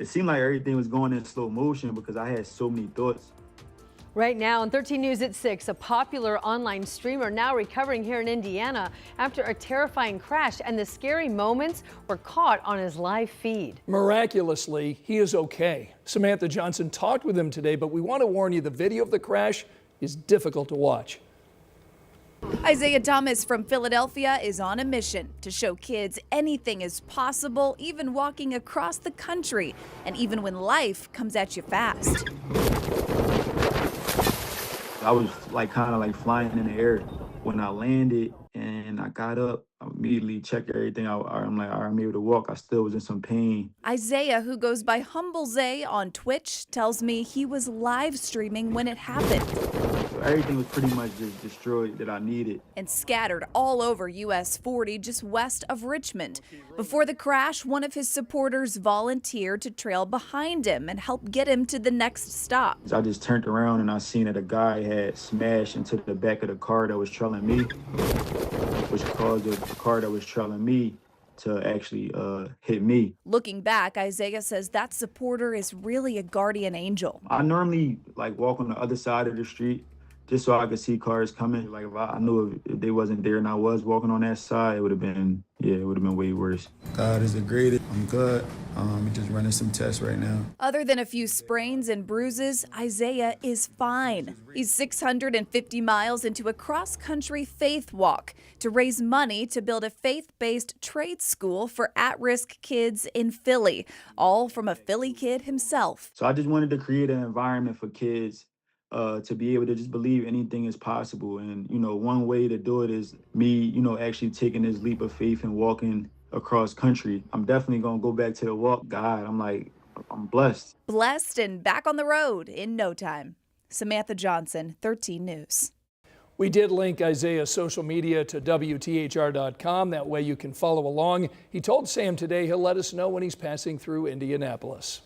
It seemed like everything was going in slow motion because I had so many thoughts. Right now on 13 News at 6, a popular online streamer now recovering here in Indiana after a terrifying crash, and the scary moments were caught on his live feed. Miraculously, he is okay. Samantha Johnson talked with him today, but we want to warn you the video of the crash is difficult to watch. Isaiah Thomas from Philadelphia is on a mission to show kids anything is possible, even walking across the country, and even when life comes at you fast. I was kind of flying in the air. When I landed and I got up, I immediately checked everything out. I'm like, all right, I'm able to walk. I still was in some pain. Isaiah, who goes by Humble Zay on Twitch, tells me he was live streaming when it happened. So everything was pretty much just destroyed that I needed. And scattered all over US 40, just west of Richmond. Before the crash, one of his supporters volunteered to trail behind him and help get him to the next stop. I just turned around and I seen that a guy had smashed into the back of the car that was trailing me, which caused the car that was trailing me to actually hit me. Looking back, Isaiah says that supporter is really a guardian angel. I normally walk on the other side of the street just so I could see cars coming. If I knew if they wasn't there and I was walking on that side, it would have been way worse. God is the greatest. I'm good. I'm just running some tests right now. Other than a few sprains and bruises, Isaiah is fine. He's 650 miles into a cross-country faith walk to raise money to build a faith-based trade school for at-risk kids in Philly, all from a Philly kid himself. So I just wanted to create an environment for kids to be able to just believe anything is possible. And, one way to do it is me, actually taking this leap of faith and walking across country. I'm definitely going to go back to the walk. God, I'm blessed. Blessed and back on the road in no time. Samantha Johnson, 13 News. We did link Isaiah's social media to WTHR.com. That way you can follow along. He told Sam today he'll let us know when he's passing through Indianapolis.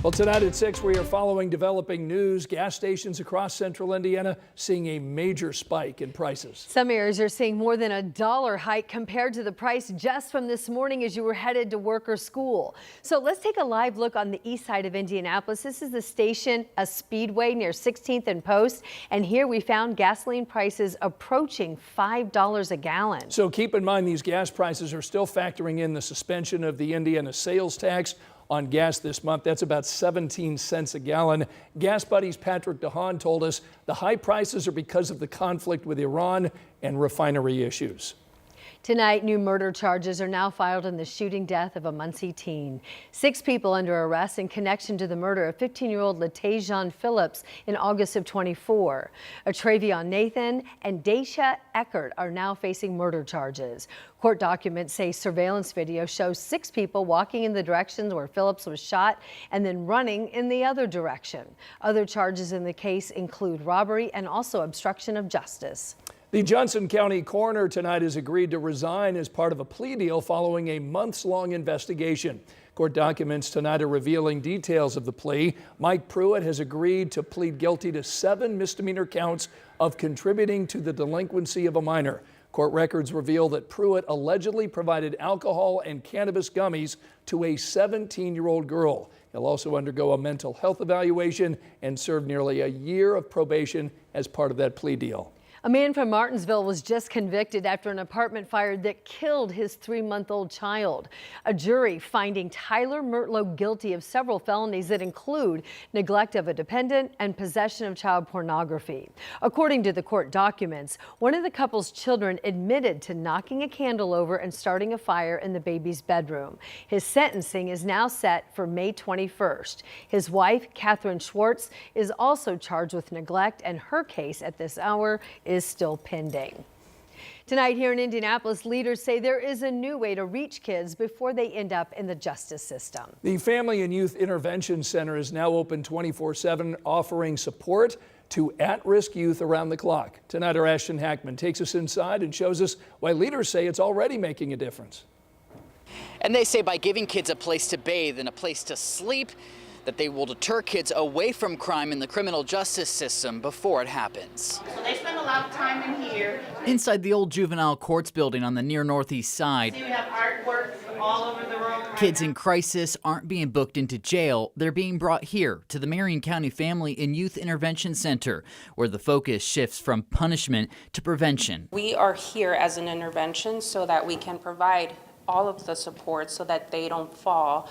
Well, tonight at 6, we are following developing news. Gas stations across central Indiana seeing a major spike in prices. Some areas are seeing more than $1 hike compared to the price just from this morning as you were headed to work or school. So let's take a live look on the east side of Indianapolis. This is the station, a speedway near 16th and Post. And here we found gasoline prices approaching $5 a gallon. So keep in mind these gas prices are still factoring in the suspension of the Indiana sales tax on gas this month. That's about 17 cents a gallon. Gas Buddy's Patrick DeHaan told us the high prices are because of the conflict with Iran and refinery issues. Tonight, new murder charges are now filed in the shooting death of a Muncie teen. 6 people under arrest in connection to the murder of 15-year-old Latajon Phillips in August of 24. Travion Nathan and Daisha Eckert are now facing murder charges. Court documents say surveillance video shows 6 people walking in the direction where Phillips was shot and then running in the other direction. Other charges in the case include robbery and also obstruction of justice. The Johnson County Coroner tonight has agreed to resign as part of a plea deal following a months-long investigation. Court documents tonight are revealing details of the plea. Mike Pruitt has agreed to plead guilty to 7 misdemeanor counts of contributing to the delinquency of a minor. Court records reveal that Pruitt allegedly provided alcohol and cannabis gummies to a 17-year-old girl. He'll also undergo a mental health evaluation and serve nearly a year of probation as part of that plea deal. A man from Martinsville was just convicted after an apartment fire that killed his 3-month-old child. A jury finding Tyler Mertlow guilty of several felonies that include neglect of a dependent and possession of child pornography. According to the court documents, one of the couple's children admitted to knocking a candle over and starting a fire in the baby's bedroom. His sentencing is now set for May 21st. His wife, Catherine Schwartz, is also charged with neglect, and her case at this hour is still pending. Tonight here in Indianapolis, leaders say there is a new way to reach kids before they end up in the justice system. The Family and Youth Intervention Center is now open 24/7, offering support to at-risk youth around the clock. Tonight, our Ashton Hackman takes us inside and shows us why leaders say it's already making a difference. And they say by giving kids a place to bathe and a place to sleep, that they will deter kids away from crime in the criminal justice system before it happens. So they spend a lot of time in here. Inside the old juvenile courts building on the near northeast side, See, we have artwork all over the room. Kids in crisis aren't being booked into jail. They're being brought here to the Marion County Family and Youth Intervention Center, where the focus shifts from punishment to prevention. We are here as an intervention so that we can provide all of the support so that they don't fall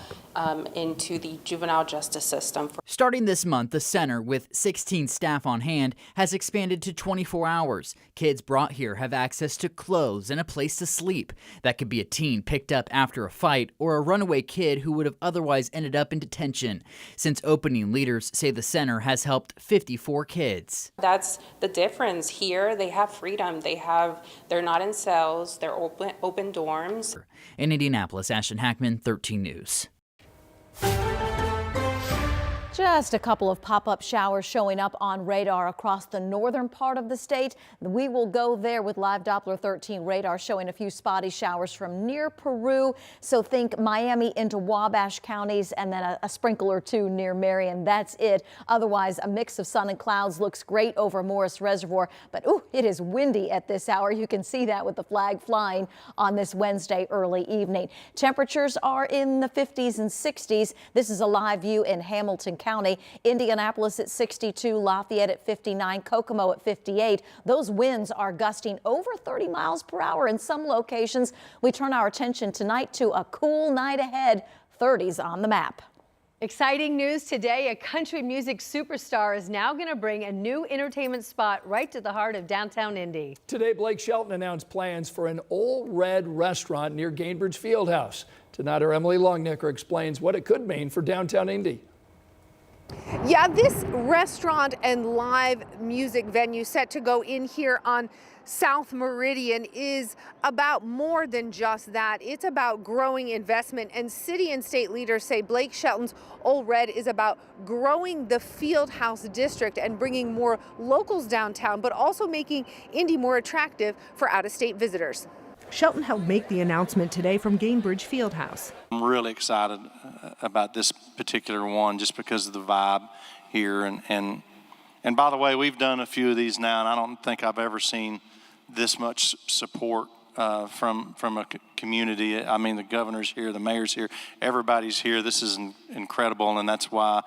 into the juvenile justice system. Starting this month, the center, with 16 staff on hand, has expanded to 24 hours. Kids brought here have access to clothes and a place to sleep. That could be a teen picked up after a fight or a runaway kid who would have otherwise ended up in detention. Since opening, leaders say the center has helped 54 kids. That's the difference here. They have freedom. They're not in cells. They're open dorms. In Indianapolis, Ashton Hackman, 13 News. Just a couple of pop-up showers showing up on radar across the northern part of the state. We will go there with live Doppler 13 radar showing a few spotty showers from near Peru. So think Miami into Wabash counties and then a sprinkle or two near Marion. That's it. Otherwise, a mix of sun and clouds looks great over Morris Reservoir. But ooh, it is windy at this hour. You can see that with the flag flying on this Wednesday early evening. Temperatures are in the 50s and 60s. This is a live view in Hamilton County. Indianapolis at 62, Lafayette at 59, Kokomo at 58. Those winds are gusting over 30 miles per hour in some locations. We turn our attention tonight to a cool night ahead. 30s on the map. Exciting news today. A country music superstar is now going to bring a new entertainment spot right to the heart of downtown Indy. Today, Blake Shelton announced plans for an Ole Red restaurant near Gainbridge Fieldhouse. Tonight, our Emily Longnecker explains what it could mean for downtown Indy. Yeah, this restaurant and live music venue set to go in here on South Meridian is about more than just that. It's about growing investment, and city and state leaders say Blake Shelton's Ole Red is about growing the Fieldhouse district and bringing more locals downtown, but also making Indy more attractive for out-of-state visitors. Shelton helped make the announcement today from Gainbridge Fieldhouse. I'm really excited about this particular one just because of the vibe here. And by the way, we've done a few of these now, and I don't think I've ever seen this much support from a community. I mean, the governor's here, the mayor's here, everybody's here. This is incredible, and that's why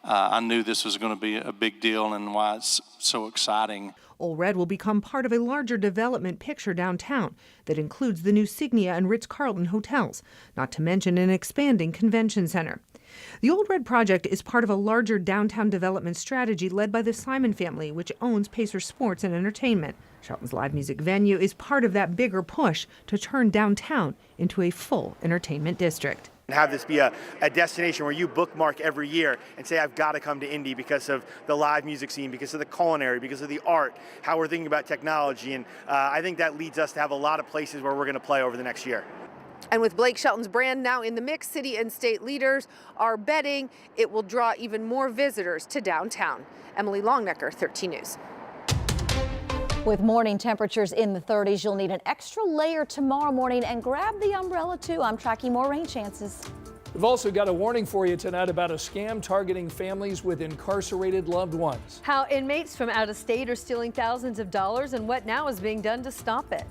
I knew this was going to be a big deal and why it's so exciting. Ole Red will become part of a larger development picture downtown that includes the new Signia and Ritz-Carlton hotels, not to mention an expanding convention center. The Ole Red project is part of a larger downtown development strategy led by the Simon family, which owns Pacer Sports and Entertainment. Shelton's live music venue is part of that bigger push to turn downtown into a full entertainment district. And have this be a destination where you bookmark every year and say, I've got to come to Indy because of the live music scene, because of the culinary, because of the art, how we're thinking about technology. And I think that leads us to have a lot of places where we're going to play over the next year. And with Blake Shelton's brand now in the mix, city and state leaders are betting it will draw even more visitors to downtown. Emily Longnecker, 13 News. With morning temperatures in the 30s, you'll need an extra layer tomorrow morning, and grab the umbrella too. I'm tracking more rain chances. We've also got a warning for you tonight about a scam targeting families with incarcerated loved ones. How inmates from out of state are stealing thousands of dollars and what now is being done to stop it.